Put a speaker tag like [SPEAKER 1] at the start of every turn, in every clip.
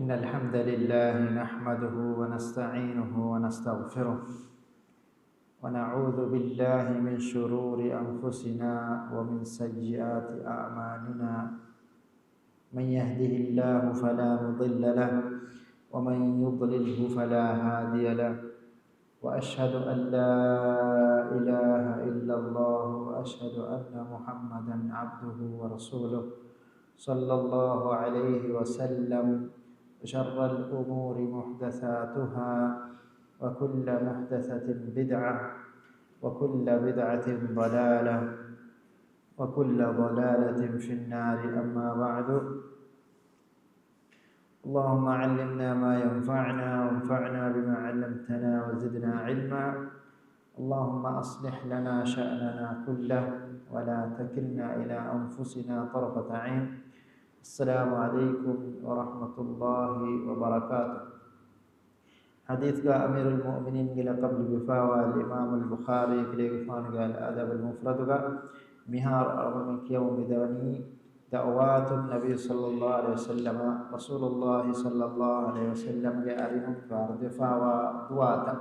[SPEAKER 1] إن الحمد لله نحمده ونستعينه ونستغفره ونعوذ بالله من شرور أنفسنا ومن سيئات أعمالنا من يهده الله فلا مضل له ومن يضلله فلا هادي له وأشهد أن لا إله إلا الله وأشهد أن محمدا عبده ورسوله صلى الله عليه وسلم وشر الأمور محدثاتها وكل محدثة بدعة وكل بدعة ضلالة وكل ضلالة في النار. أما بعد، اللهم علمنا ما ينفعنا وانفعنا بما علمتنا وزدنا علما. اللهم أصلح لنا شأننا كله ولا تكلنا إلى أنفسنا طرفة عين. السلام عليكم ورحمة الله وبركاته. حديث أمير المؤمنين إلى قبل بفاوى الإمام البخاري في الأدب المفرد مهار من يوم دوني دعوات النبي صلى الله عليه وسلم رسول الله صلى الله عليه وسلم جاءهم فرد فاوى دواتا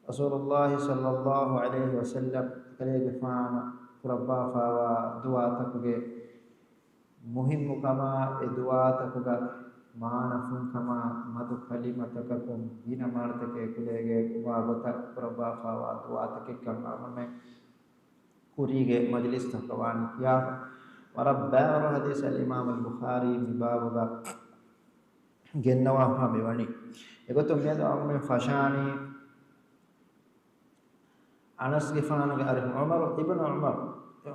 [SPEAKER 1] رسول الله صلى الله عليه وسلم كليه فانا ربا فاوى دواتا كجي مهم كما دواتا كجا मानफुन कमा मधु कलिमतककुम बिना मार्तके कुलेगे वागता प्रभा फावा दुआतके कम में कुरीगे मजलिस तकवान किया वरब्बा और हदीस अल इमाम अल बुखारी मिबाबगा गेन्नवा हमेवणी एगो तो मैं तो में फशानी अनस गिफान के अरे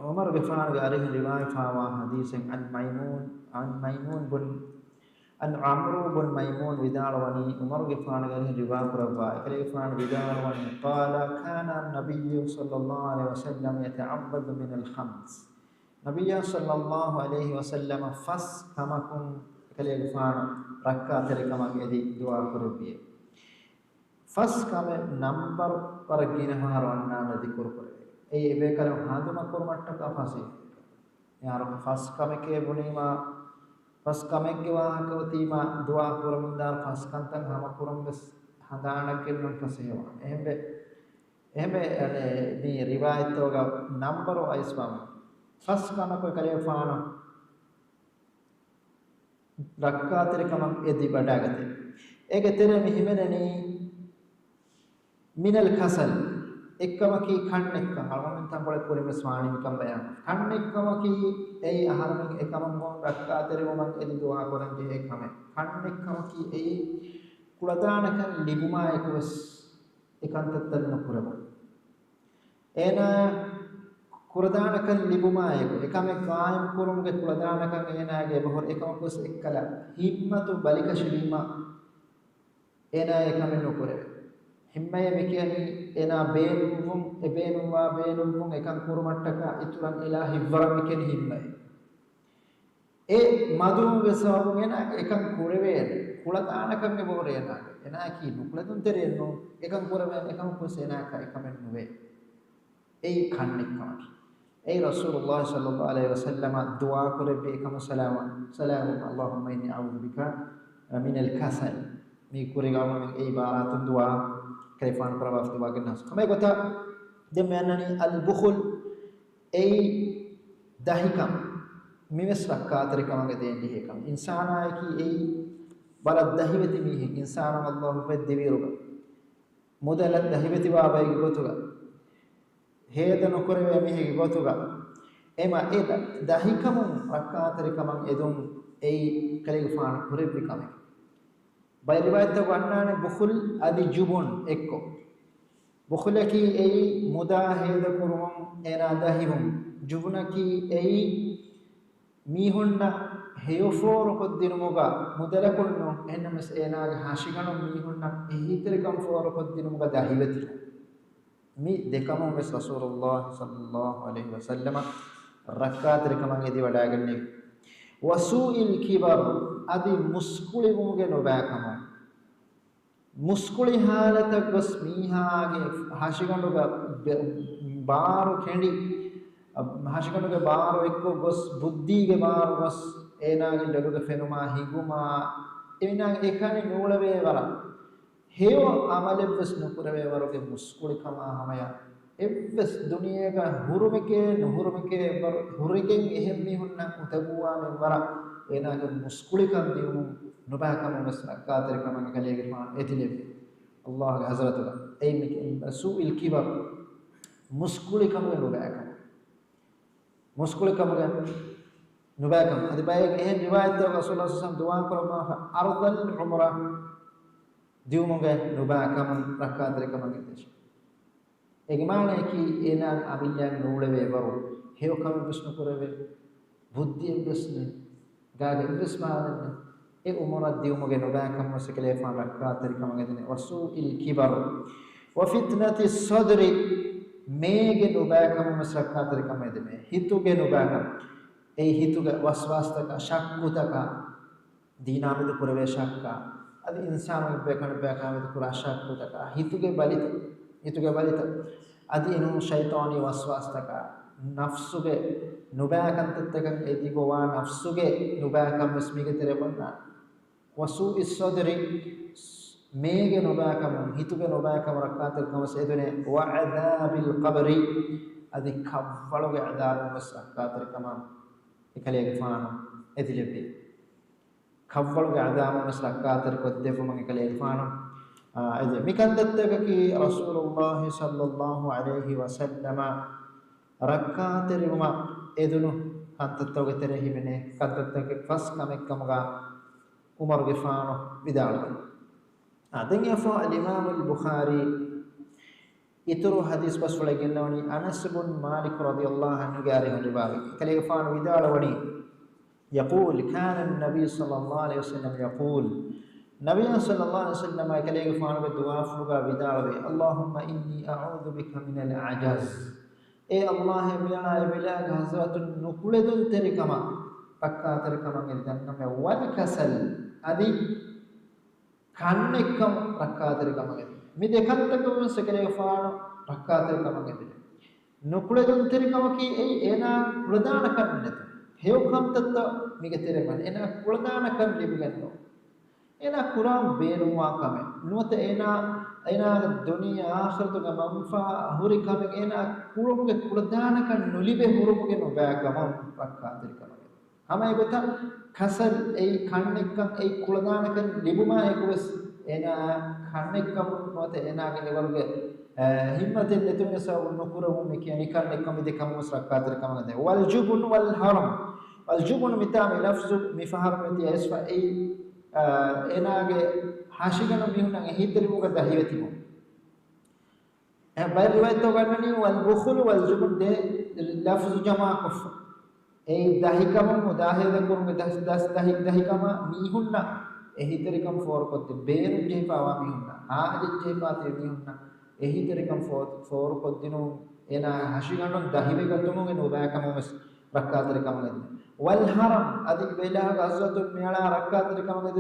[SPEAKER 1] उमर गिफान के अरे रिवायत फावा हदीस अन मैमून बुन أن عمرو بن ميمون بداروني عمر غفان غني رواق ربا غفان بداروني قال كان النبي صلى الله عليه وسلم يتعبد من الخمس. نبي صلى الله عليه وسلم فس كمكم غفان ركعت كما يدي دعاء قربيه فس كم نمبر ورغين هاروانا ذكر قربيه اي بكلم هادما قرمت का फांसी यार फस कम के बुनीमा फस कमेगे वाहकवतीमा दुआ पुरमिंदार फस कंतन हम पुरमस हदाना केल्लम फसेवा එහෙම මේ රිවායත් වල නම්බර වයිස්වම ෆස් කනක කලේෆාන රක්කාතරිකම එදි බඩගත ඒකතර මෙහිමනනි මිනල් කසල් එක්කම කී කන්නෙක්ක අරමෙන් තඹල කුරිම ස්වාමීකම් බයන් කන්නෙක්කම කී ඒ ආහාරයෙන් එකම මොන් රක්කාතරිම මන් එදි දුආ කරන්නේ ඒකම කන්නෙක්කම කී ඒ කුලදානක ලිබුමා එකවස් එකන්තත්තන කුරම එන කුරදානක ලිබුමා එකම කායම් කුරුමගේ කුලදානක එනාගේ බහොර එකම කොස් එක්කලා හිම්මතු බලික ශිරීමා එන එකම නුකුරේ හිම්මය මෙකියනි එනා බේනුම් එබේනුම්වා බේනුම් එකන් කුරුමට්ටක ඉතුරන් එලා හිවරම් මෙකියනි හිම්මය ඒ මදුගේ සවගෙන එකන් කුරවේ කුලදානකම්ගේ බෝරේනා එනා කි නුකුලතුන් තෙරෙන්නෝ එකන් කුරවේ එකන් කුසේනා කයි කමෙන් නුවේ ඒ කන්නෙක්කම ඒ රසූලුල්ලාහ සල්ලල්ලාහු අලයිහි වසල්ලම දුආ කරේ එකම සලාම අල්ලාහුම්මා ඉන්නී අඌදු බික මිනල් කසල් මේ කුරේගම ඒ ඉබාරතුන් දුආ كيفان برافت واجن الناس كما يقول دم أنني البخل أي دهيكم ميمس ركعت ركعم قدين دهيكم إنسان أيكي أي بلد دهيبة ميه إنسان الله فد دبيروك مودل دهيبة بابا يقولوا هذا نكره ميه يقولوا إما إذا دهيكم ركعت ركعم يدوم أي كليفان قريب ركعم बाय रिवायत तो वन्ना ने बुखुल आदि जुबुन एक को बुखुल की ए मुदाहिद कुरुम एना दाहिवम जुबुन की ए मीहुन्ना हेयोफोर को दिनमुगा मुदलकुन्नो एनमस एना हाशिगनो मीहुन्ना एहितरकम फोर को दिनमुगा दाहिवति मी देखमो में रसूलुल्लाह सल्लल्लाहु अलैहि वसल्लम रकात रकमंगे दी वडागन्ने वसूइल किबर आदि मुस्कुली मुगे नोबाकम मुस्कुली हालत बस मीहागे हाशिगंडुगा बारो खेंडी हाशिगंडुगा बारो एक्को बस बुद्धि के बारो बस एनागे डलुगे फेनुमा हिगुमा එවිනා ඒකනේ නූලවේ වර හේව අමලෙවස් නුකරවේ වරගේ මුස්කුලිකම හමය එවස් දුනියක හුරුමකේ නුහුරුමකේ හුරිකෙන් එහෙම් මිහුන්න උතගුවා මෙන් වර එනාගේ මුස්කුලිකම් දියුණු නොබාකම මස්රකාතරිකම කලියගේ පාන එතිලෙ අල්ලාහගේ හසරතුල එයිමික සූල් කිබර් මුස්කුලිකම නොබාකම මුස්කුලිකම නොබාකම අද බයගේ එහෙම් රිවායත් රසූලුල්ලාහ සල්ලල්ලාහු අලයිහි වසල්ලම් දුආ කරනවා අර්දල් උම්රා දියුමුගේ නොබාකම රකාතරිකම ගෙදෙෂ එගමානේ කි එනන් අවිල්යන් නූලවේ වරු හේවකම ප්‍රශ්න කරවේ බුද්ධිය ප්‍රශ්න ගාගේ ප්‍රශ්මාවන්න ඒ උමරත් දියුමුගේ නොබාකම වසකලේ ෆාන් රකාතරිකම ගෙදෙන වසූල් කිබර් වෆිත්නති සද්රි මේගේ නොබාකම රකාතරිකම ගෙදෙන හිතුගේ නොබාකම ඒ හිතුගේ වස්වාස්තක ශක්කුතක දීනාමිද ප්‍රවේශක්ක අද ඉන්සානු බේකන බේකාමිද කුරාශක්කුතක හිතුගේ බලිත අද ඉනු ෂයිතානි වස්වාස්තක නෆ්සුගේ නුබාකන්තතක එදිගෝවා නෆ්සුගේ නුබාකම් ස්මිගේ තෙරබන්නා වසූ ඉස්සදරි මේගේ නුබාකම් හිතුගේ නුබාකම් රකාතරිකම සේදුනේ වඅදාබිල් ඛබරි අද කව්වලගේ අදාබ රකාතරිකම එකලියගේ ෆාන එදිලෙපි කව්වලගේ අදාබ රකාතරික දෙපොමගේ එකලියගේ ෆාන අද මිකන්දත්තකකි රසූලුල්ලාහ් සල්ලල්ලාහු අලයිහි වසල්ලම රකාතරිකම එදුනු කන්තත්තෝගේ තෙරෙහිමනේ කන්තත්තකේ ෆස් කමෙක්කමගා උමර්ගේ ෆාන විදාලයි අදන් යෆා අල්-ඉමාම් අල්-බුඛාරි ඉතුරු හදීස් බස් වල ගෙන්නවනි අනස් ඉබ්න් මාලික් රදියල්ලාහු අන්හු ගාරේ හොඳබාවි කලේ ෆාන විදාලවනි يقول كان النبي صلى الله عليه وسلم يقول نبي صلى الله عليه وسلم كليه فان بدعاء فلغا بداوي اللهم اني اعوذ بك من العجز اي الله بينا بلا غزوه نقلدن تركما پکا تركما ගෙදන්නම والكسل ادي කන්නෙක්කම පක්කා තරකම ගෙද මේ දෙකත්තකම සකලේ ෆාන පක්කා තරකම ගෙද නුකුලදුන් තරකම කි ඒ එනා ප්‍රදාන කන්නත හේවකම් තත්ත මිගේ තෙරමන් එනා ප්‍රදාන කන් ලිබගන්නෝ එනා කුරාන් බේරුවා කම නුවත එනා දුනියා ආඛිරතු ගමන්ෆා හුරි කම එනා කුරුමුගේ ප්‍රදාන කන් නුලිබේ හුරුමුගේ නොබෑකම පක්කා තරකම හමයි ගොත කසල් ඒ කන්නෙක්කම් ඒ කුලදානකන් ලිබුමා ඒකවස් එනා කන්නෙක්කම් නොත එනාගේ ලෙවල්ගේ හිම්මතෙන් දෙතුනේ සව නුකුරමු මේ කියන්නේ කන්නෙක්කම් දෙකම සක්කාතරකම නේද වල් ජුබුන් වල් හරම් වල් ජුබුන් මිතාම ලෆ්සු මිෆහරම තියස්ෆා ඒ එනාගේ හාෂිගන මිහුණන් හිතරිමුක දහිවතිමු බයි රිවායත් ගන්නනි වල් බුඛුල් වල් ජුබුන් දෙ ලෆ්සු ජමා කෆ ඒ දහිකම මුදාහෙද කුරුමේ දස් දහිකම මිහුන්න එහිතරිකම් ෆෝරකොත් බේරු ජේපාවා මිහුන්න ආජෙජේපාතේ මිහුන්න එහිතරිකම් ෆෝරකොත් දිනු එනා හෂිගණන් දහිවෙගතුමුගේ නොබෑකමස් රක්කාතරිකම ගෙද වල් හරම් අදික වෙලා ගස්වතු මෙලා රක්කාතරිකම ගෙද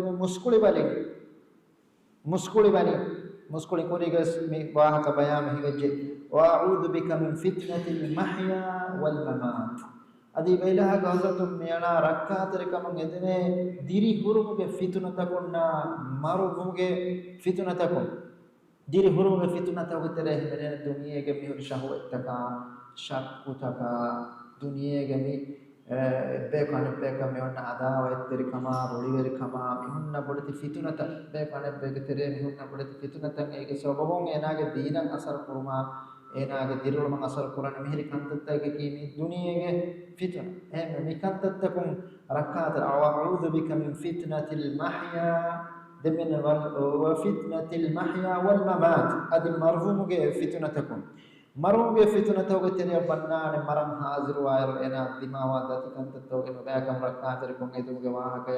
[SPEAKER 1] මුස්කුලි කුරිගස් මේ වාහක බයා මෙහිගෙජ්ජේ වඅූදු බික මින් ෆිත්නතිල් මහ්යා වල් මමාත් අදී වෙලා ගහසතු මෙයනා රක්කාතරකම ගෙදනේ දිරි හුරුමුගේ ෆිතුනතකොන්නා මරුමුගේ ෆිතුනතකොන් දිරි හුරුමුගේ ෆිතුනතකොතර හිමනේ දුනියේගේ මිහුරු ශහවත්තක ශක්කුතක දුනියේගේ මි බේකන මෙවන්න අදාවයිතරිකම රොලිවරිකම මිහුන්න පොඩති ෆිතුනත බේකන බේකතරේ මිහුන්න පොඩති ෆිතුනතන් ඒකේ සබබොන් එනාගේ දීනන් අසර කුරුමා එනාගේ දිරුලම අසර කුරණ මිහිරි කන්තත්තගේ කීමි දුනියේගේ ෆිතන එහෙම මිකන්තත්තකුම් රකාත අවඋදු බික මින් ෆිත්නතිල් මහ්යා දෙමෙන වල් ෆිත්නතිල් මහ්යා වල් මමාත් අදි මර්හුමුගේ ෆිතනතකුම් මරුමුගේ ෆිතනතෝගේ තෙරිය බන්නානේ මරම් හාසිරු ආයර එනා දිමාවා දති කන්තත්තෝගේ නොබෑකම් රකාතරකුම් එදුමුගේ වාහකය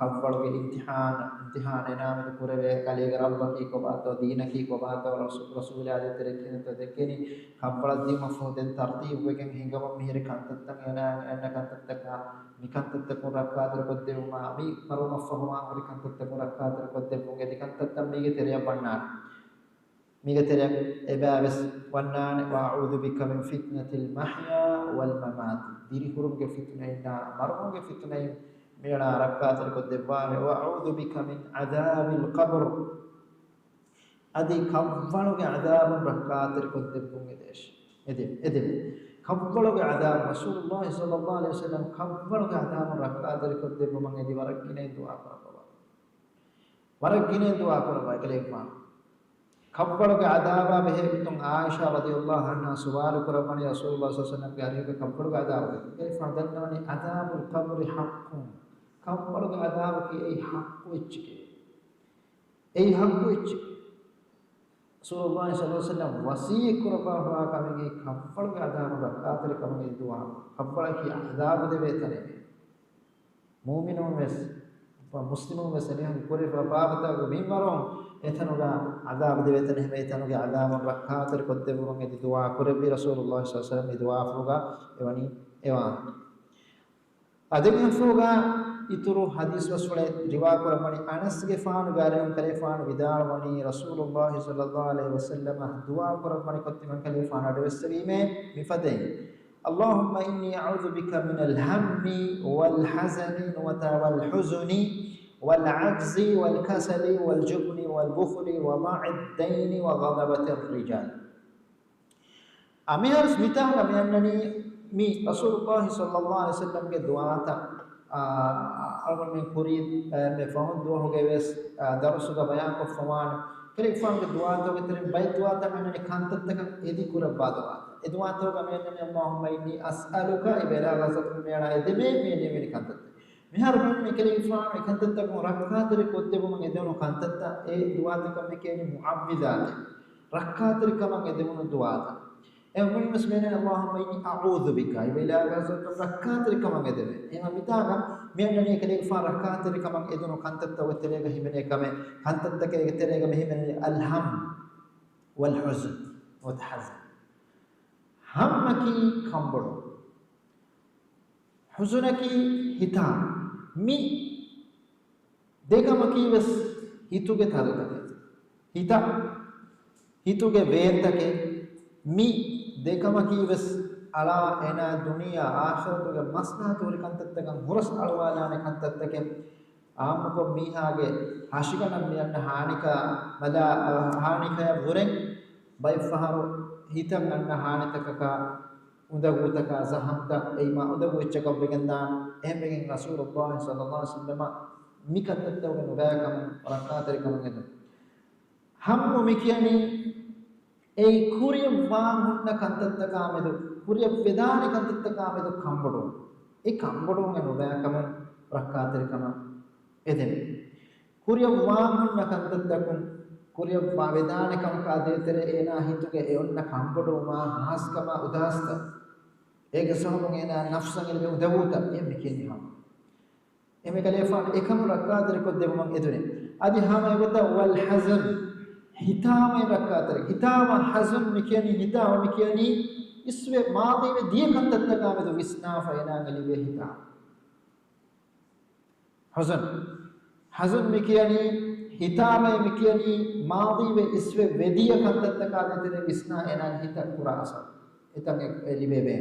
[SPEAKER 1] කව්වලගේ ඉම්තිහාන එනාමෙ කුරවේ කලියගේ රබ්බකී කොබාතෝ දීනකී කොබාතෝ රසූල ආදිතර කිනත දෙකෙනි කව්වල දිම ෆෝදෙන් තර්තිබ් වකෙන් හිඟම මිහිර කන්තත්තන් එන කන්තත්තක නිකන්තත්තක රකාතර කොද්දෙවමා මි මරුම ෆහමා හරි කන්තත්තක රකාතර කොද්දෙවුගේ දිකන්තත්තන් මේගේ තෙරිය බන්නා ميغتريا اباس ونان واعوذ بك من فتنه المحيا والممات ديري خرم کے فتنه نا مرم کے فتنه ميرا ركعات الكدبان وأعوذ بك من عذاب القبر أدي كفّلوا عذاب ركعات الكدبون إدش إدم كفّلوا عذاب رسول الله صلى الله عليه وسلم كفّلوا عذاب ركعات الكدبون من إدي وركينه دعاء كربا وركينه دعاء كربا كليفان كفّلوا عذاب بهبتم عائشة رضي الله عنها سؤال كربان رسول الله صلى الله عليه وسلم قال كفّلوا عذاب كيف دلني عذاب القبر حق كفّلوا عذاب في أي حق وجهك أي حق وجهك رسول الله صلى الله عليه وسلم وصي كربا هوا كمي كفّلوا عذاب ركعات كمي دعاء كفّلوا في عذاب دبيتني مؤمنون بس مسلمون بس نحن كوري فبابتا وبيمرون إثنوغا عذاب دبيتني إثنوغا عذاب ركعات كدبون إدي دعاء كربي رسول الله صلى الله عليه وسلم دعاء فوغا إيواني إيوان أدم فوغا إترو حديث وسولة رواية كرماني أنس كفان غارم كليفان بدار وني رسول الله صلى الله عليه وسلم دعاء كرماني كتمان كليفان أدوسريمه مفدين اللهم إني أعوذ بك من الهم والحزن والحزن والعجز والكسل والجبن والبخل وضاع الدين وغضبة الرجال أمير سميتا أميرني مي رسول الله صلى الله عليه وسلم के दुआ था अगर मैं पूरी मैं फहम दुआ हो गए वैस दरस का बयान को फमान फिर एक फहम के दुआ तो के तेरे बाई दुआ था मैंने खान तक यदि कुरब बात दुआ ये दुआ तो का मैंने अल्लाहुम्मा इन्नी अस्अलुका इबला गज़त मेरा यदि मैंने मेरी खान तक मिहार में के लिए फहम खान तक रखा तेरे कोते वो मैं दोनों खान तक ये दुआ तो का मैं के मुअव्विज़ात रखा तेरे का मैं दोनों दुआ था Emun muslimin Allahumma inni a'udzu bika ila gazat rak'at rikamang edeme ema mitaga menani kale fa rak'at rikamang edunu kantatta wetterega himene kame kantatta ke terega mehimene alham wal huzn wa tahzan hammaki kambodo huzunaki hita mi degamaki wes hituge thalutake hita hituge veentake mi देखमा की बस अला एना दुनिया आखिरत के मसना तोरी कंतत तक हुरस अलवाला ने कंतत तक आम को मीहागे हाशिका नन्ने हानिका मदा हानिका बुरे बाय फहर हितम नन्ना हानि तक का उदगु तक जहमता एमा उदगु चक बेगंदान एमेगे रसूलुल्लाह सल्लल्लाहु अलैहि वसल्लम मी कंतत तक नगाकम रकात रिकम गेद हम मिकियानी ඒ කුරිය වාහුන්න කන්තත්ත කාමෙද කුරිය වේදාන කන්තත්ත කාමෙද කම්බඩෝ ඒ කම්බඩෝ ගෙන ඔබෑකම රක්කාතරිකම එදෙන කුරිය වාහුන්න කන්තත්තකුන් කුරිය වේදානකම් කාදේතර ඒනා හිතුගේ ඒ ඔන්න කම්බඩෝ මා හාස්කම උදාස්ත ඒක සමග ඒනා නෆ්සගෙන් උදවුත එමෙ කියන්නේ හම් එමෙ කලේෆාන් එකම රක්කාතරික දෙවම එදුනේ අදි හැම එවත වල් හසන් हिताम रक्कातर हिताम हज़न मिकियानी हिताम मिकियानी इसवे मादी में दिए कंतत का में तो विस्ना फैना गली वे हिताम हज़न हज़न मिकियानी हिताम मिकियानी मादी में इसवे वेदिया कंतत का में तेरे विस्ना एना हिता पूरा असर इतने लिबे बे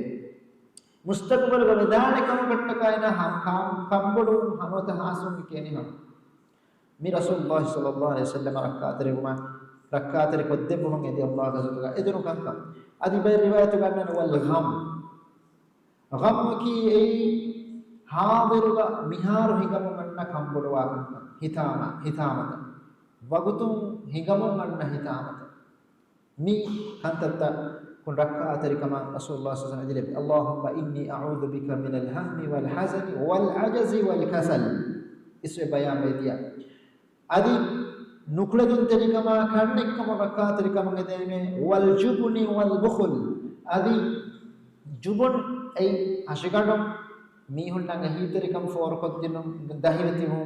[SPEAKER 1] मुस्तकबल का विधान कम कट्ट का एना हम बड़ो हम तो हासुम मिकियानी हम मी रसूलुल्लाह सल्लल्लाहु अलैहि वसल्लम रक्कातर गुमा रक्कातर कोद्दे बुहंगे दे अल्लाह गज़ल इदनु कंका अदि बे रिवायत करना वल गम की ए हादिरुगा मिहार हिगम मन्न कंबुडवा कंका हितामत वगुतुम हिगम मन्न हितामत मी कंतत कुन रक्कातर कमा रसूलुल्लाह सल्लल्लाहु अलैहि वसल्लम अल्लाहुम्मा इन्नी अऊज़ु बिका मिनल हम्मी वल हज़नी वल अजज़ि वल कसल इसमें बयान में दिया आदि नुकड़े तरीका खड़निकम रखा तरीका मंगदे में वल जुबनी वल बुखल आदि जुबन ऐ आशिकाडम मी हुन्ना गही तरीकम फोर को दिन दाहिवती हूं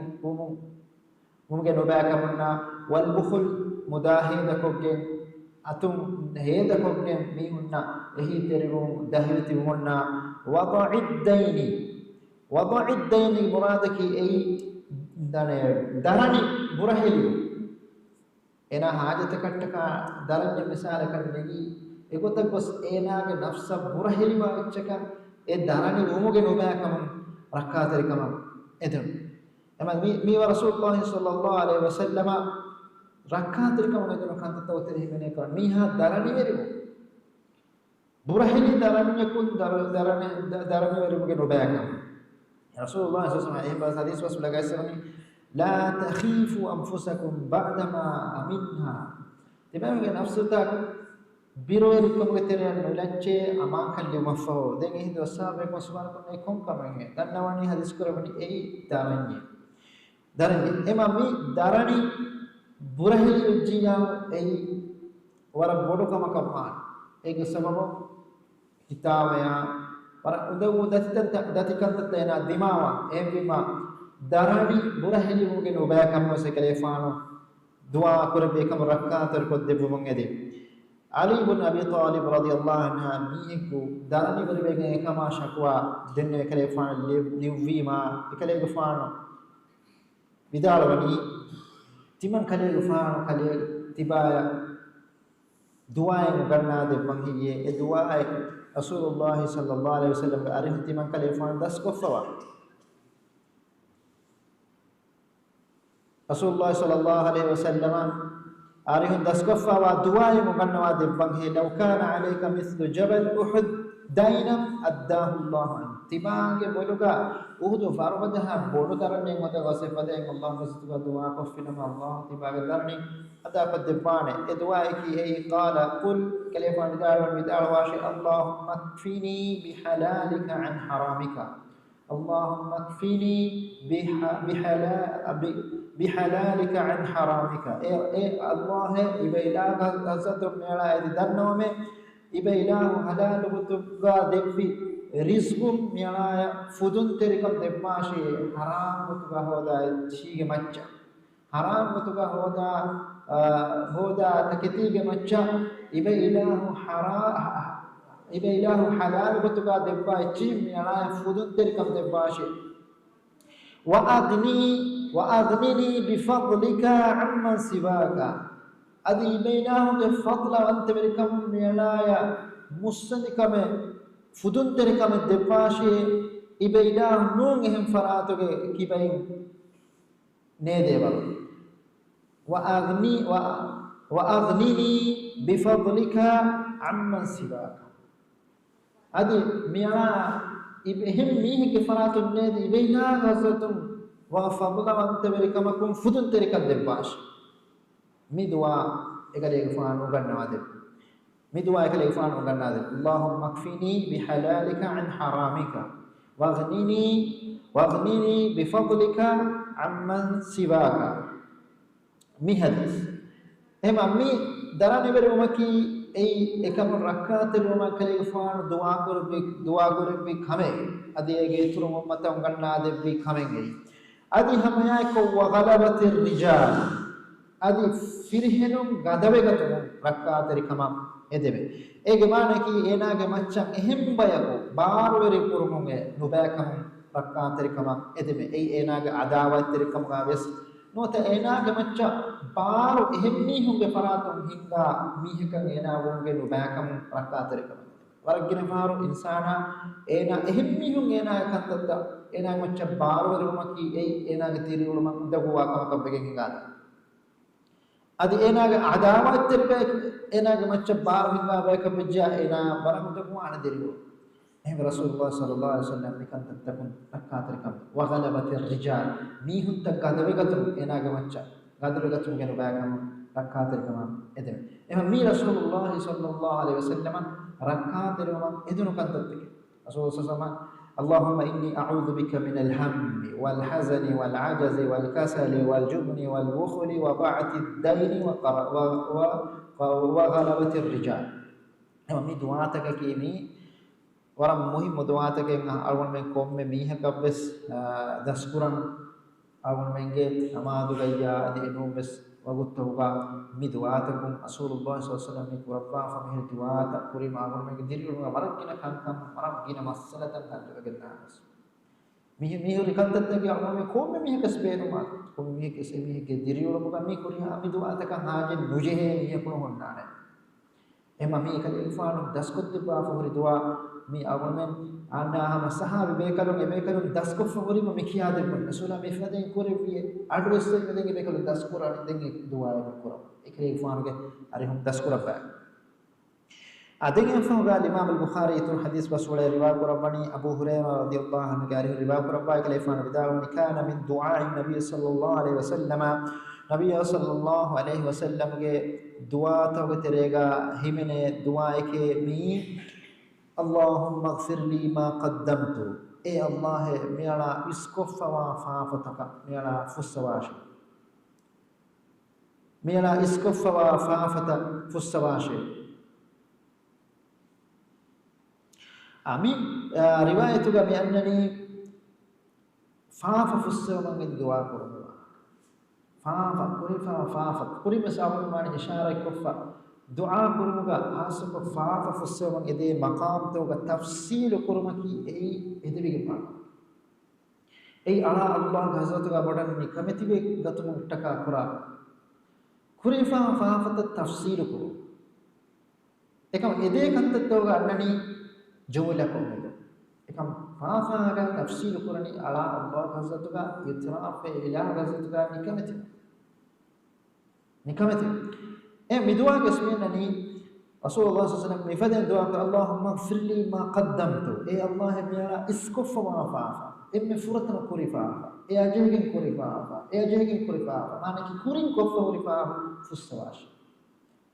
[SPEAKER 1] मुमगे नोबाकमना वल बुखल मुदाहिद कोके अतुम हेद कोके मी हुन्ना यही तरीको दाहिवती हुन्ना वदइद दैनी मुराद की ऐ दने दरनी बुरहिलु एना हाजत कट्टक दरन्य मिसाल करनेगी एकोतक बस एना के नफ्स बुरहिलु इच्छक ए दरनी उमुगे नोबाकम रक्कातरिकम edun eman mi wa rasulullah sallallahu alaihi wasallam rakkatirikam edun kanta tawteri himene kan miha darani verimu burahili daranyakun darani verimu ge nobaka rasulullah sallallahu alaihi wasallam hadis was lagaisani la takhifu anfusakum ba'dama minha tibaga nafsutak biroyrikum geterian nolacce amankalli mafaho den ehdo sahabe ko subhanahu wa kon kamenge dannawani hadis korabani ei darani emami darani burahili ujjiyam ei wara bodu kama kaman ege sababu kitawaya para udawu datikan tatena dimawa evima darani burahili muge no bayakam se kalefano dua korbe kam rakkatar ko debu mangede Ali ibn Abi Talib radhiyallahu anhu mihiku darani berbege ekama shakwa denne kalefano livima kalefano vidalwani timan kalefano kale tibaya duae ganna de bangiye e duae Rasulullah sallallahu alaihi wasallam arih timan kalefano das kofawa Rasulullah sallallahu alaihi wasallam arih das kofawa duae ganna de bangiye law kana alayka mithlu jabal uhud dainam addahu Allah timange boluga uhud farwadaha bodu taranne mata wasifade Allah masuka dua kofilama Allah tibaga darni ada padepane e duae ki ei qala qul kalifan da'wa bid'awashi Allahumma kfini bihalalika an haramika Allahumma kfini bihalalika an haramika e Allah ibailaga azatu mela edi dannome ibailahu halal butuga devvi rizqum mela fudun terikam devmashi haram butuga hoda chige macca haram butuga hoda taketige macca ibailahu halal butuga devva chi mela fudun terikam devmashi wa aghnini bifadlika amman sibaka adi ibailahu ke fadla ante merikam melaya musandikame fudun terikame devmashi ibailahu nun ehem faratoge kibain ne deval وأغنني بفضلك عمن سواك ادي ميا ابهم ميه كفرات النادي بينا غزتم وفضل وانت بركمكم فدن ترك الدباش مدوا اگلے فانو گنوادے مدوا اگلے فانو گنوادے اللهم اكفني بحلالك عن حرامك واغنني بفضلك عمن سواك mi hadis em ammi darani bere umaki ei ekam rakkaate roma kale faanu dua korbe khame adi ege turu ummata unganna devvi khamen ei adi hamaya ko wa ghalabatir rijal adi firhenum gadawe gatum rakkaate rikama edebe ege mane ki enage maccan ehem bayako baaru veri kurumuge nubakam rakkaate rikama edebe ei enage adawat rikama gaves nota enage macca baaru ehemmi hunge paratum hinga mihekan ena wonge no bakam rakkaterikam waragina baaru insana ena ehemmi hunge ena kattatta ena macca baaru rumaki ei enage tirulu man daguwa kam kabbegen hingada adi enage adawat terbe enage macca baaru hinga bakabja ena baramu daguwa ana dirilu ehme rasulullah sallallahu alaihi wasallam nikan tattakun rakkaterikam wa ghalabatir rijal mihun takadavegatum enage macca gadavegatum genu bagam rakkaterikam edem ehme mi rasulullah sallallahu alaihi wasallam rakkaterikam edunu kan tattike rasulullah sallallahu اللهم إني أعوذ بك من الهم والحزن والعجز والكسل والجبن والبخل وضعف الدين وغلبة الرجال مي دعاتك كيمي waram muhim mudawaatake alwan men komme miha kabbes daskuran alwan menge amadu gayya adi enumbes waguttuga mi duwaatakum rasulullah sallallahu alaihi wasallam ku rabba fa mi duwaata kuri ma alwan menge dirulunga marakina kankam marakina masalatan kandugennas mihi rikantattege alwan men komme miha kasbeenuma komme miha kese miha ke dirulunga mi kuri ami duwaataka haaje nujehe miha kuno honnane ema mi kali ifanu daskot ba fahuri dua mi awamen anna hama sahabi bekalun daskot fahuri mi khiyade kon rasula mi fadin kore wiye adres se denge bekalun daskura denge dua e kora ekre ifanu ke ari hum daskura ba adenge ifanu ga imam al bukhari to hadis baswale riwayat korabani abu hurairah radhiyallahu anhu gari riwayat koraba ke ifanu bidawan kana min du'a nabi sallallahu alaihi wasallam nabi sallallahu alaihi wasallam ke दुआ तो तेरेगा हिमने दुआ के मी अल्लाहुम्मा ग़फ़िरली मा क़द्दमतु ए अल्लाह मेरा इसको फवा फाफतका मेरा फुस्सवाश मेरा इसको फवा फाफत फुस्सवाश आमी रिवायतुगा में अन्ननी फाफ फुस्सवंगे दुआ करूँगा फाफ कुरी मसावल माने इशारा कुफा दुआ कुरुगा हासुक फाफ फुस्सवं एदे मकाम तोगा तफसील कुरुमकी एदबिगे पा अला अल्लाह गजतुगा बडन निकमतिबे गतुम टका कुरा कुरीफा फाफत तफसील कुरु एकम एदे कंततोगा अन्ननी जुमला कोमेदो एकम फाफागा तफसील कुरनी अला अल्लाह गजतुगा इतराफ इला गजतुगा निकमति ए मिदुआ के इसमें ननी रसूलुल्लाह सल्लल्लाहु अलैहि वसल्लम मिफदन दुआ कर अल्लाहुम्मा ग़फ़िरली मा क़द्दमतु ए अल्लाह मेरा इसको फवा फाफा इmme furatna kurifafa e ajegen kurifafa mane ki kurin ko kurifafa fussawash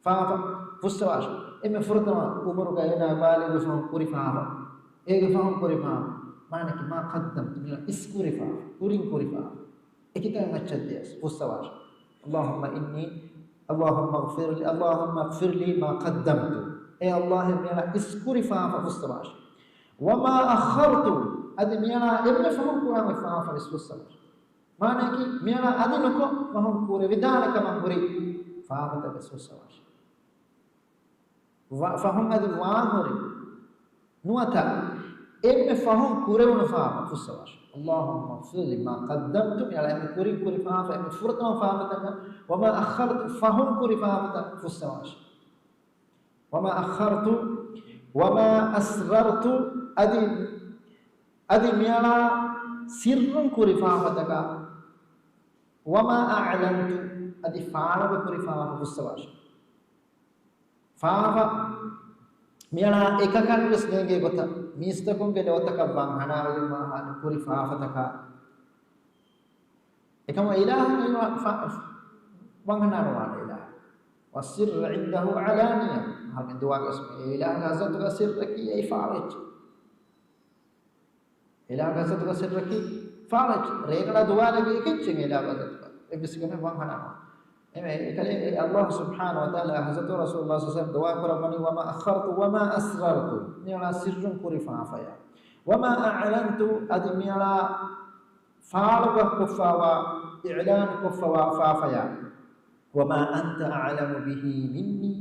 [SPEAKER 1] fafa fussawash imme furatna umaru ga ina bali go kurifafa e ge faham kurifafa mane ki ma qaddamtu mila is kurifafa kurin kurifafa ekita machadiyas fussawash اللهم اغفر لي ما قدمت اي الله मेरा इसकुरी फाफा फुस्तवाश वमा अखरत अदि मेरा इब्न फहम कुरान फाफा फुस्तवाश माने कि मेरा अदि नको महम पूरे विधान कम पूरी फाफा फुस्तवाश फहम अदि वाहरे नुअता इब्न फहम पूरे वन फाफा फुस्तवाश اللهم اغفر لي ما قدمت يعني كوري فافا من فرطنا فافتك وما أخرت فهم كوري فافتا فسواش وما أخرت وما أسررت أدي ميانا سر كوري فافتك وما أعلنت أدي فعل كوري فافا فسواش فافا मियाना एकाकान विस देंगे गोता मिस्तकों के देवता का बांधना वाली महान पूरी फाफत का एकम इलाह बांधना वाला इलाह वसिर इंदहु अलानिया हम दुआ के उसमें इलाह गज़त का सिर रखी ए फारज इलाह गज़त का सिर रखी फारज रेगड़ा दुआ लगी किच्छ इलाह गज़त का ए बिस्कने बांधना कले अल्लाह सुब्हानहु व तआला हज़रत रसूलुल्लाह सल्लल्लाहु अलैहि वसल्लम दुआ करबनी वमा अखरतु वमा असररतु निला सिर्रुन कुरिफाफया वमा अअलनतु अदमिला फालग कुफावा इलान कुफावा फाफया वमा अंत अअलम बिही मिन्नी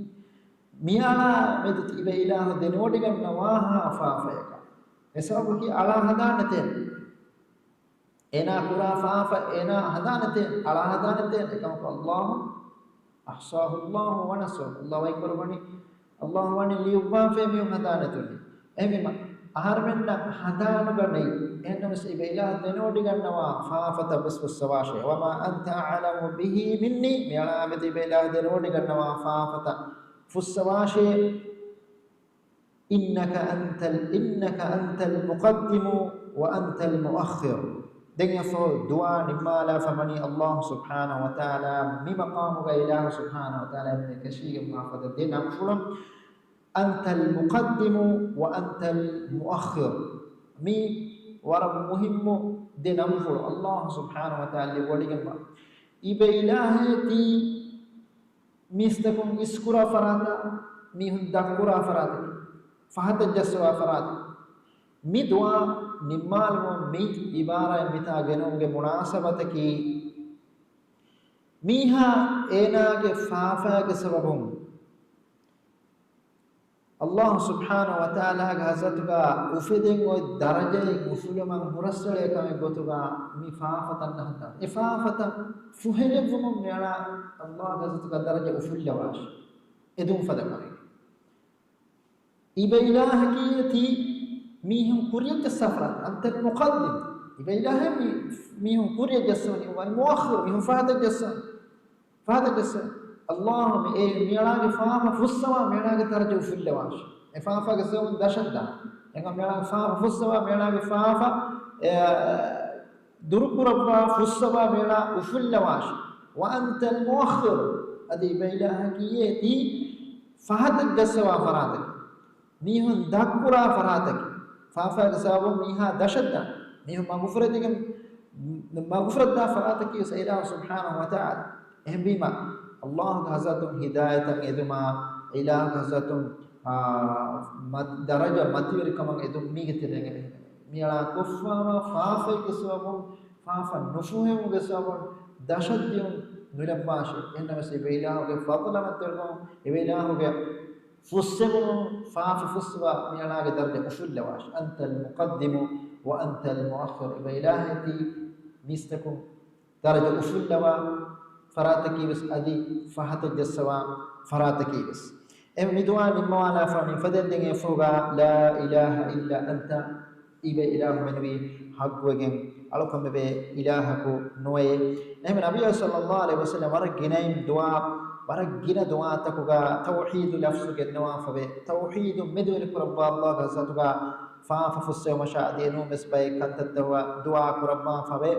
[SPEAKER 1] मियाला मेदत इबे इलाह देनोडिगन नवाहा फाफयका एसब की अला हदानते एना कुराफाफा एना हदानते अला हदानते एकम अल्लाह अहसाहु अल्लाह व नसर अल्लाह वई करबनी अल्लाह वनी लियुबाफे मियो हदानतुनी एमिमा आहारमेंड हदान गनै एनम से बेला देनोडी गन्नवा फाफत बसवस सवाशे वमा अंत अअलम बिही मिन्नी मेला मेदि बेला देनोडी गन्नवा फाफत फुस्सवाशे इन्नका अंतल मुक़द्दिम व अंतल मुअख्खिर dengan so doa nimala famani Allah subhanahu wa ta'ala mi maqamu ga ilah subhanahu wa ta'ala min kashiga muafada din amfulam antal muqaddim wa antal muakhir mi warab muhimmu din amful Allah subhanahu wa ta'ala wadigamma ibe ilahati mistakum iskura farata mi hundakura farata fahata jaswa farata mi doa निम्माल वो मीत इबारा मिता गेनोंगे मुनासबत की मीहा एना के फाफा के सबबों अल्लाह सुब्हानहु व तआला का हज़रत का उफिदेंगो दरजे मुसलमान मुरस्सले का में गोतुगा मी फाफतन नहता इफाफतन फुहेले वुम मेरा अल्लाह का हज़रत का दरजे उफिल लवाश इदुम फदकरे إبيلاهكيتي ميهم كوريا السفرات أنت المقدم إبيلاه ميهم كوريا جسوني والمؤخر ميهم فهد جسون فهد جسون اللهم إيه ميلاك فاما فسوا ميلاك ترجو في اللواش فافا جسون دشدا يعني ميلاك فاما فسوا ميلاك فافا دركربا فسوا ميلا وفي اللواش وأنت المؤخر أدي إبيلاهكيتي فهد جسوا فراتك ميهم دكورا فراتك فافا جسوا ميها دشدا ميهم مغفرة دا فراتك يسأله سبحانه وتعالى هم بما الله غزاتهم هداية إدما إله غزاتهم درجة ماتير كمان إدم ميغتيرين ميلا كفا فافا جسوا فافا نفوهم جسوا دشدهم نلباشي إنما سيبيله فضل متركم إبيله فسبوا فاف فسوا ميلا درجة أفل واش أنت المقدم وأنت المؤخر بإلهتي ميستكم درجة أفلوا فراتكي بس أدي فهت الجسوا فراتكي بس أم مدوان موانا فاني فدل دين فوقا لا إله إلا أنت إبا إله منبي حق وجن ألوكم بي إلهك نوي أم النبي صلى الله عليه وسلم ورق جنايم دعاء ورق جنا دعاء تكوغا توحيد لفظك النوا فبي توحيد مدول رب الله غزاتوغا فاف فسوا مشاء دينو مسبي كانت دعاء ربما فبي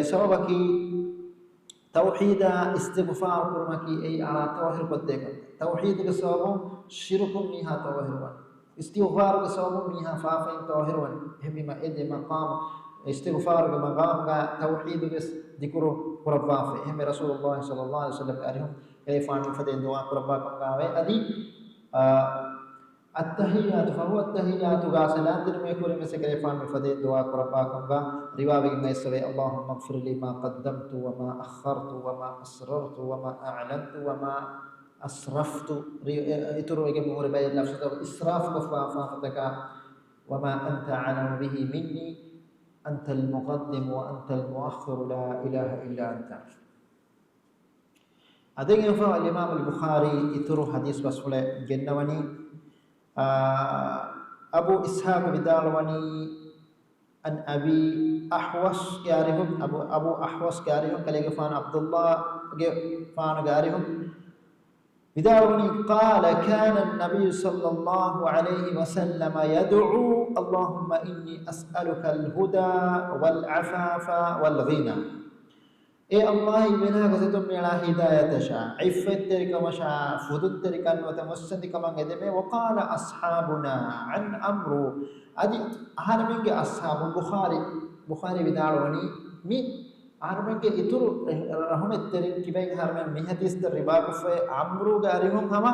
[SPEAKER 1] سببك توحيد استغفار كرمكي أي على توحيد بدك توحيد كسبب شرك ميها توحيد استغفار كسبب ميها فافين توحيد هم ما إد مقام استغفار كمقام توحيد كس ذكره ربما هم رسول الله صلى الله عليه وسلم أرهم كيف أن يفدي دعاء ربما كم أدي التحيات فهو التحيات غاسلان دين میں کوئی میں سے کیفان میں فدی دعا کر پاکم گا روایت میں سوے اللهم اغفر لي ما قدمت وما اخرت وما اسررت وما اعلنت وما اسرفت اترو کے مور بے لفظ اسراف کفا فاتك وما انت اعلم به مني انت المقدم وانت المؤخر لا اله الا انت ادين فا الامام البخاري اترو حديث بسوله جنوني أبو إسحاق بدالوني أن أبي أحوص كارهم أبو أحوص كارهم كليك فان عبد الله فان كارهم بدالوني قال كان النبي صلى الله عليه وسلم يدعو اللهم إني أسألك الهدى والعفاف والغنى إيه الله بنا غزتم ميلا هداية شاء عفت تلك مشاء فدت تلك وتمسد كما قدمه وقال أصحابنا عن أمر أدي أهرمنك أصحاب بخاري بداروني مين أهرمنك إتر رحمة تلك كبير هرمن مهديس الرباق في أمر غارهم هما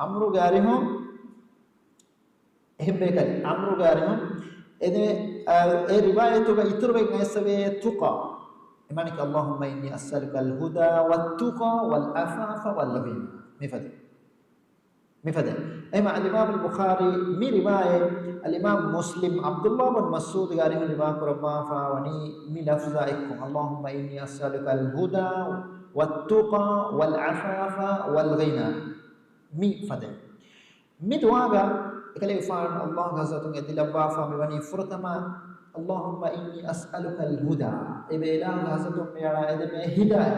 [SPEAKER 1] أمر غارهم هم بكر أمر غارهم إذا رواية إتر بيك نسبة تقى إيمانك اللهم إني أسألك الهدى والتقى والعفاف والغنى مفدى إما الإمام البخاري من رواية الإمام مسلم عبد الله بن مسعود قال له رواية ربما فاوني من لفظائكم اللهم إني أسألك الهدى والتقى والعفاف والغنى مفدى مدواغا كليفان الله غزاتهم يدل بافا مبني فرتما اللهم إني أسألك الهدى إبلا غزتم يرى إدم هداية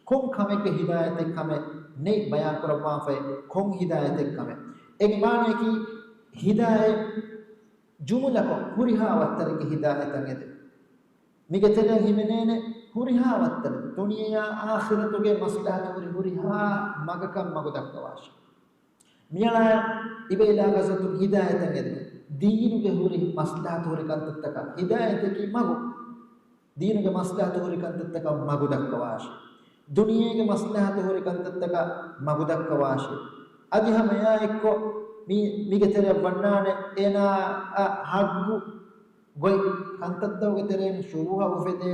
[SPEAKER 1] كم كمك هداية كمه ني بيان كربان في كم هداية كمه إجماعنا كي هداية جملة كوريها وترك هداية تنجد ميجتنا همنين كوريها وترك دنيا آخرة توجه مصلحة كوريها ماكم ماكودك تواش ميلا إبلا غزتم هداية تنجد دين के हुरी मसलात हुरी कंत तक हिदायत की मगु दीन के मसलात हुरी कंत तक मगु दक्कवाश दुनिया के मसलात हुरी कंत तक मगु दक्कवाश अज हम या एको मी के तेरे बनाने एना हग्गु गोई कंत तक के तेरे शुरुहा उफेदे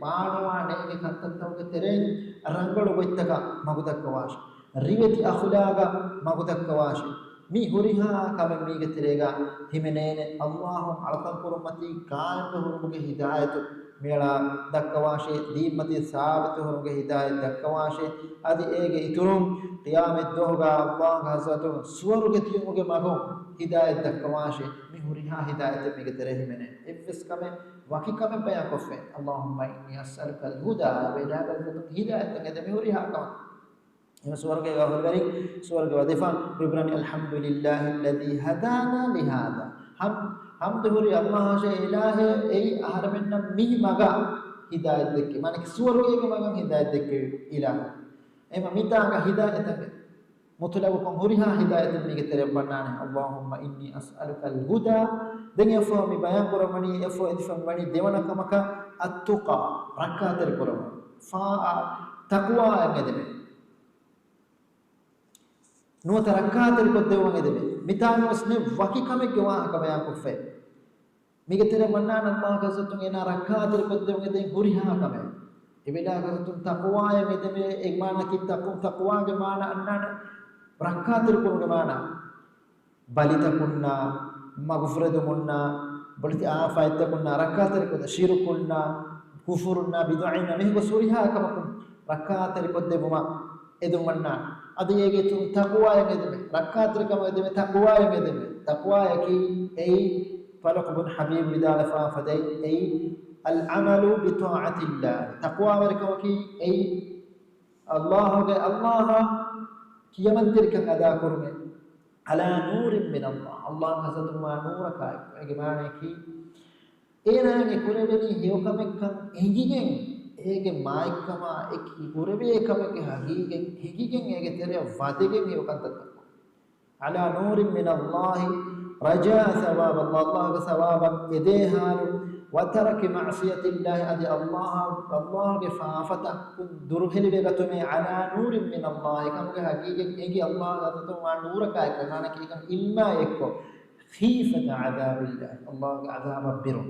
[SPEAKER 1] पाणवा ने के कंत तक के तेरे रंगड़ गोई तक मगु दक्कवाश रिवेति अखलागा मगु दक्कवाश mi huriha kame mi geterega himenene Allahum alqan kurumati kaandu hurumuge hidayatu mela dakkawashe deemati saabatu hurumuge hidayat dakkawashe adi ege iturum qiyamet dohga Allah hazatu suwaruge tiyumuge magum hidayat dakkawashe mi huriha hidayat mi getere himene ifis kame waki kame baya kofe Allahumma inni as'aluka al-huda wa ilaha hidayat ngede mi huriha kame ini surga yang berberi surga wadifan Ibrani alhamdulillahilladzi hadana lihada hamdulillah Allah se ilahe ei aharmenna mi maga hidayat dekke mane surga ke maga hidayat dekke ilah ema mitaga hidayat dekke mutlabu kom huriha hidayat mi ke tere banane Allahumma inni as'aluka al-huda denge fo mi bayan koramani fo edifam mani devana kamaka at-tuqa rakater koram fa taqwa ngedebe nuwata rakkatel koddewan edebe mitanu wasne waki kame gewa kabaya kufe mige tere mannan Allah gazatun ena rakkatel koddewan edebe huriha kame ebeda gazatun taqwa ya edebe egmana ki taqwa ge mana annan rakkatel kurge mana balita kunna maghfiratu munna baliti afayta kunna rakkatel kod shirukunna kufurunna bid'ina mehgo suriha kamakum rakkatel koddebuma edumanna adi yege tun taqwa yegedeme rakkatir kam yegedeme taqwa yegedeme taqwa yaki ay falaq bin habib bidala fa fadai ay al amalu bi ta'ati allah taqwa merkawaki ay allah kiyamantir kan ada kurme ala nurin min allah allah hasatu ma nuraka egmane ki ena ge kurebeni hiyokamekkan engigen ege maikama eki purebe ekameke hagigen ege tere vadegen yokantat ala nurin min Allah raja thawab Allah ge thawaban edeharu wa taraki ma'siyati Allah adi Allah ge faafata kun durheli begatume ala nurin min Allah ekamke hagigen ege Allah gatatu ma nuraka ekana ki ekam ilma ekko khifata adabillah Allah ge azab biru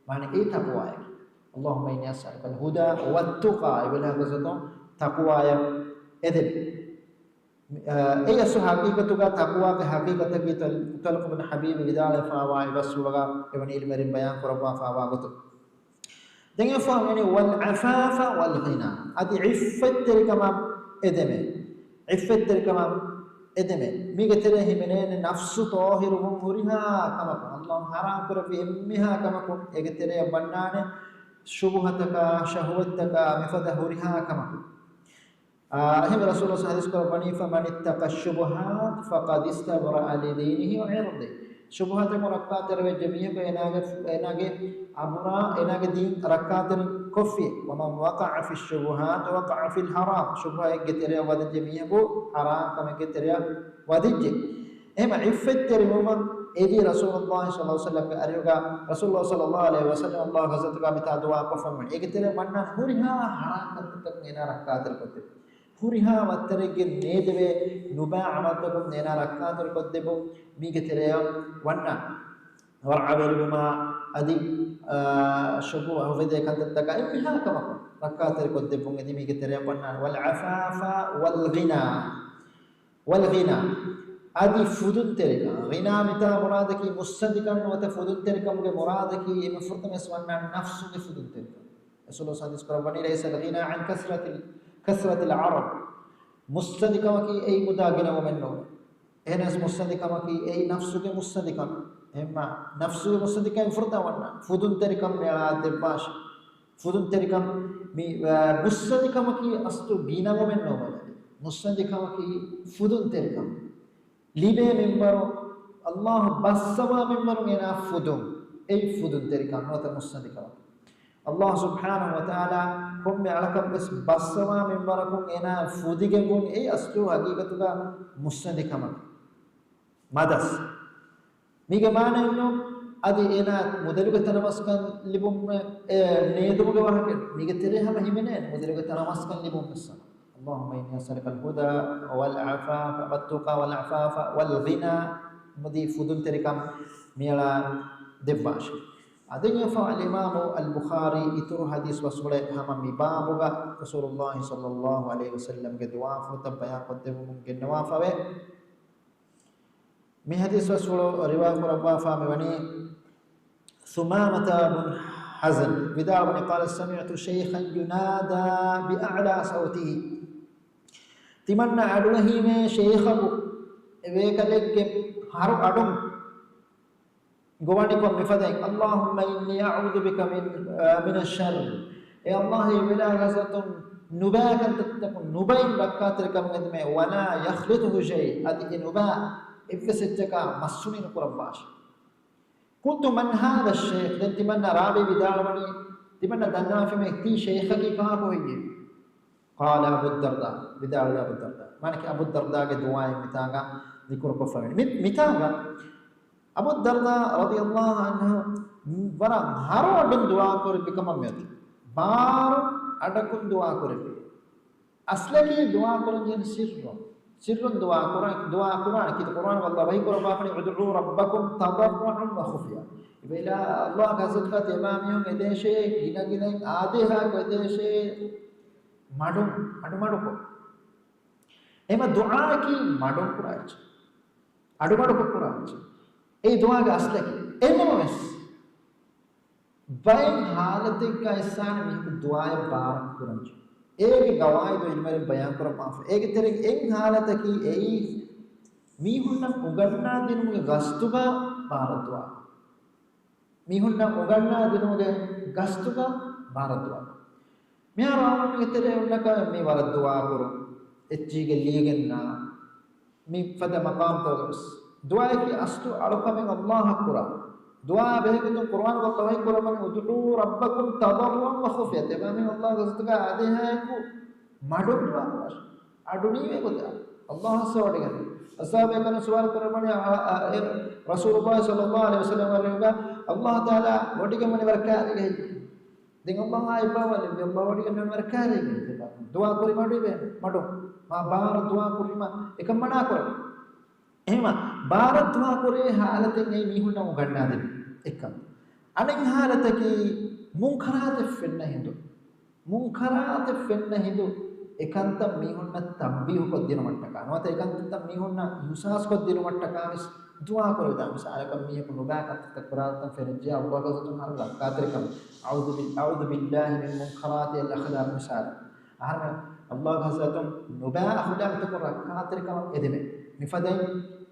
[SPEAKER 1] mane e taqwa اللهم إني أسألك الهدى والتقى يقول هذا زتون تقوى إذن أي سو حقيقة تقوى كحقيقة كي تلقى من حبيب بدال فاوا يبصرها ابن المريم بيان قربا فاوا قط دعنا فهم يعني والعفاف والغنى أدي عفت تركما إدمه عفت تركما إدمه ميجي تره منين نفس طاهر ومهرها كما الله حرام كرفي أمها كما كم إيجي تره بنانه شبهتك شهوتك مفدهورها كما أهم رسول الله صلى الله عليه وسلم فمن اتقى الشبهات فقد استبرأ لدينه وعرضه شبهات مركات روي جميع بيناغ أمرا إناغ دين ركات كفي ومن وقع في الشبهات وقع في الحرام شبهة جتريا ودي جميع بو حرام كما جتريا ودي أهم عفت ترموما إذا رسول الله صلى الله عليه وسلم أريوغا رسول الله صلى الله عليه وسلم الله غزتك بتدعوا كفمن إكتر منن هوريها حرام كتك نينا ركعات الكتب هوريها وترك نيدبه نباع عملتكم نينا ركعات الكتب ميكتريا ونن ورعبر بما أدي شبو أو فيدي كتك إبها كما ركعات الكتب مدي ميكتريا ونن والعفاف والغنى ادي فودن تريكا غنا متا مرادكي مصدقا وت فودن تريكا مගේ مرادكي مفرط مسوان نفس فودن تريكا رسول الله صلى الله عليه وسلم ليس الغنى عن كثرة العرب مصدقا كي اي مداغنا ومنو هناس مصدقا كي اي نفس کے مصدقا اما نفس مصدقا مفرط وانا فودن تريكا ميلا دباش فودن تريكا مصدقا كي استو بينا ومنو مصدقا كي فودن تريكا libe membaro Allah bassama membaro ena fudum ei fudun terikan wata musandika Allah subhanahu wa ta'ala komme alakam bas bassama membaro kun ena fudige kun ei aslu hagigatuga musandika madas mige mana inno adi ena mudaluga tanamaskan libum needumuga wahake mige terehama himene mudaluga tanamaskan libum nassa اللهم إني أسألك الهدى والعفاف والتقى والعفاف والغنى مدي فدون تركم ميلا دباش أدنى فالإمام البخاري إتر حديث وصول هم مبابوغا رسول الله صلى الله عليه وسلم كدعاء فتبيا قدم ممكن نوافه من حديث رسول رواية ربا فامي وني ثمامة بن حزن بدار بن قال سمعت شيخا ينادى بأعلى صوته تمنى أدوه من شيخه ويكلك هارو أدم قواني قم بفدك اللهم إني أعوذ بك من الشر يا الله بلا غزة نباك تتكون نبين ركعت ركم قدمه ولا يخلطه شيء هذه نباء إفسدك مسنين قرباش قلت من هذا الشيخ لن تمنى رابي بدارني تمنى دنا في مهتي شيخك كهابو هي قال أبو الدرداء بدار أبو الدرداء مانك أبو الدرداء كدواء متاعا ذكر كفر متاعا أبو الدرداء رضي الله عنه ورا هارو أدن دعاء كور بكم أميت بار أدكون دعاء كور أصلي دعاء كور جن سر دعاء كور كي القرآن والله بهي كور بافني ادعوا ربكم تضرعا وخفيا بلا الله كذب كتماميهم إديشه جنا آدها كديشه مادو को एमा दुआ की माडो कुराच आडो माडो को कुराच ए दुआ का असले की एनोस बाइन हालत का इंसान में दुआ बार कुराच एक गवाही दो इनमें बयान करो माफ एक तरह एक हालत की ए मीहुन्ना उगन्ना दिन में गस्तुगा बार दुआ मीहुन्ना उगन्ना दिन में गस्तुगा बार दुआ मैं आराम में तेरे उनका मैं वाला दुआ करो इच्ची के लिए गन्ना मैं फद मकाम तो बस दुआ की अस्तु अड़का में अल्लाह कुरा दुआ बहे कि तो कुरान को कहीं कुरा में उदू रब्बकुम तदर्रुअन व खुफिया ते मैं अल्लाह का आदे है को माडो दुआ बस आडुनी में बता अल्लाह से ओडेगा असहाबे का सवाल कर मने रसूलुल्लाह सल्लल्लाहु अलैहि वसल्लम ने अल्लाह ताला ओडिगे मने बरका गई dengan Allah ay bawal bi Allah wadi kan merkari gitu doa kori madu be madu ma bar doa kori ma ekam mana kor ehma bar doa kori halaten ei mihunna uganna de ekam anen halataki munkarat fenna hindu ekanta mihunna tabbihu ko dinu mattaka nawata ekanta mihunna yusas ko dinu mattaka mis दुआ करो दाम सारे कम ये को नुबा का तकरार फरजिया अल्लाह का तो हर कादर कम अऊज़ु बिल्लाहि मिन मुनकराति अल अखलाक मिसाल हर अल्लाह का सतम नुबा अखलाक तक कादर कम एदमे मिफदे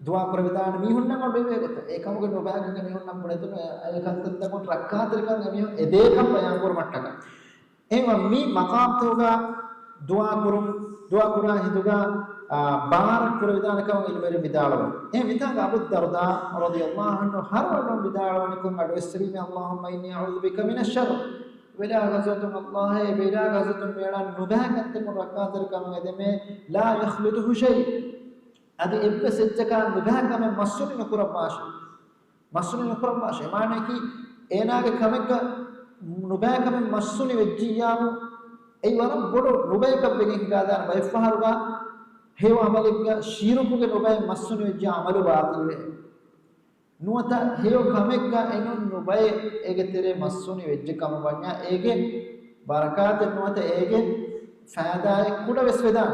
[SPEAKER 1] दुआ करो विदान मी हुन्ना को बेवे को एकम को नुबा का मी हुन्ना पड़े तो एकम तक को कादर कम मी एदे कम बयान कर मटका ए मी मकाम तोगा दुआ करो हिदुगा बार करो विधान का इल्मेर बिदालव ए विधान अबू दरदा रदियल्लाहु अन्हु हर वडम बिदालव निकुम अडवस्री में अल्लाहुम्मा इन्नी अऊज़ु बिका मिनश शर वला गज़तुन अल्लाह बिला गज़तुन मेरा नुबह कत्ते को रकातर का में ला यखलुतु शै अदि इब्न सज्जका नुबह का में मसुन नुकुरबाश माने कि एना के खमक नुबह का में मसुन वज्जियाम ए वरम बोडो नुबह का बेगिन गादान बैफहरुगा हेव अमलिका शीरुकु के नुबह मसुन वज्जिया अमलु बातिल नुवता हेव खमेका एनु नुबह एगे तेरे मसुन वज्जि कम बन्या एगे बरकात नुवता एगे फायदा कुड वेस्वेदा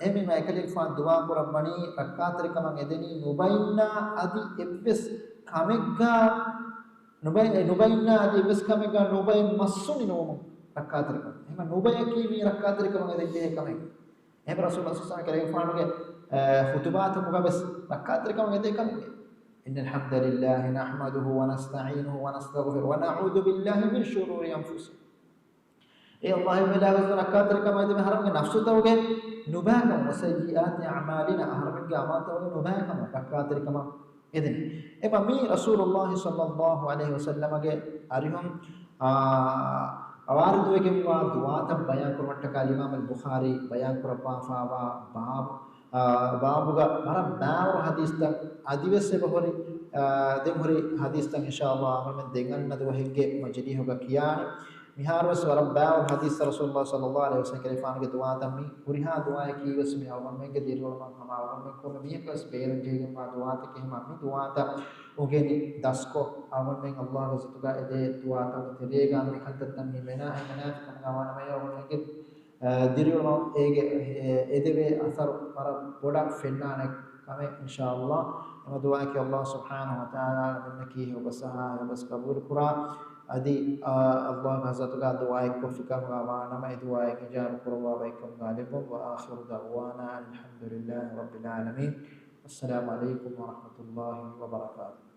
[SPEAKER 1] एमि मैकलिक फा दुआ को रब्बनी रकात रिकम एदनी नुबैना आदि एब्बिस खमेका नुबैना आदि एब्बिस खमेका नुबह मसुन नोम रकात रिकम एम नुबह की मी रकात रिकम एदे कमे एम रसूलुल्लाह सल्लल्लाहु अलैहि वसल्लम करे खुतबात मुगबस रकात रिकम एदे कमे innal hamdalillahi nahmaduhu wa nasta'inuhu wa nastaghfiruhu wa na'udzu billahi min shururi anfusina Allah मेरा रकात रिकम एदे में हरम के नफ्स तोगे नुबह का वसय्यात अमालिना हरम के अमाल तोगे नुबह का रकात रिकम एदे एम मी रसूलुल्लाह सल्लल्लाहु अलैहि वसल्लम के अरिहम अवार दुए के दुआ तब बयान करवट का इमाम अल बुखारी बयान करपा फावा बाबुगा मरा बावर हदीस तक आदिवस से बहरी देमहरी हदीस तक इंशाअल्लाह हम देंगन न तो हेगे मजदी होगा किया मिहार वस वर बावर हदीस रसूलुल्लाह सल्लल्लाहु अलैहि वसल्लम के फान के दुआ तमी पुरिहा दुआ की वस में और में के दिल और हम और में को में कस बेर जेगे मा दुआ के हम अपनी दुआ ता ओगे नि 10 को और में अल्लाह रज़्क़ का दे दुआ ता तेरेगा में खत तमी मेना है मना कमगावन में और में के दिल और एगे एदेवे असर मरा बोडा फेन्ना ने kame insyaallah ama doa ki Allah subhanahu wa taala minki wabasaha wabas kabul kura adi Allah hazatu ka doa ko fikam wa nama doa ki jar kurwa baikum galibun wa akhiru da'wana alhamdulillahi rabbil alamin. Assalamu alaikum warahmatullahi wabarakatuh.